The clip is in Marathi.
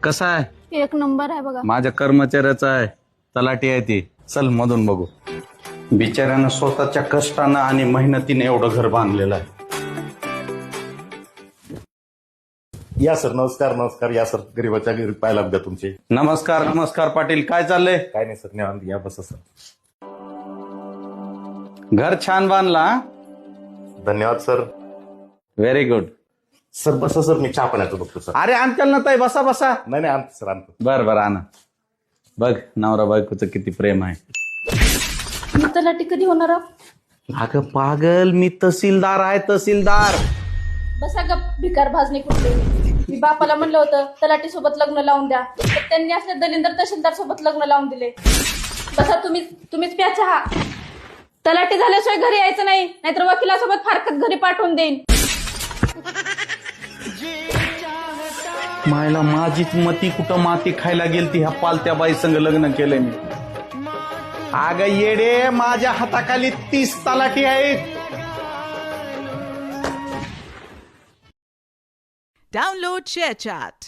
कसा आहे? एक नंबर आहे बघा. माझ्या कर्मचाऱ्याचा आहे, तलाठी आहे ती. चल मधून बघू. बिचाऱ्यानं स्वतःच्या कष्टानं आणि मेहनतीने एवढं घर बांधलेलं आहे. या सर, नमस्कार नमस्कार. या सर, गरीबाच्या घरी पाय लागतात तुमचे. नमस्कार नमस्कार पाटील, काय चाललंय? काय नाही सर, निवांत या, बसा सर. घर छान बांधला. धन्यवाद सर. Very good. सर बसा सर, मी चहा पाण्याचं बघतो सर. अरे आणतील ना ताई, बसा बसा. नाही आणतो सर, आणतो. बर आणा. बघ नवरा बायकोचं किती प्रेम आहे. तलाठी कधी होणार? अगं पागल, मी तहसीलदार आहे, तहसीलदार. बसा गप, भिकार भाजणे कुठले. मी बापाला म्हणलं होतं तलाठी सोबत लग्न लावून द्या, तर त्यांनी असले दलिंदर तहसीलदार सोबत लग्न लावून दिले. बसा, तुम्हीच प्या चहा. तलाठी झाल्याशिवाय घरी यायचं नाही, नाहीतर वकिलासोबत फारकत घरी पाठवून देईन. मायला माझीच मती कुठं माती खायला गेलती. ह्या पालत्या बाई संग लग्न केलंय मी. अगं येडे, माझ्या हाताखाली 30 तलाठी आहेत. Download ShareChat.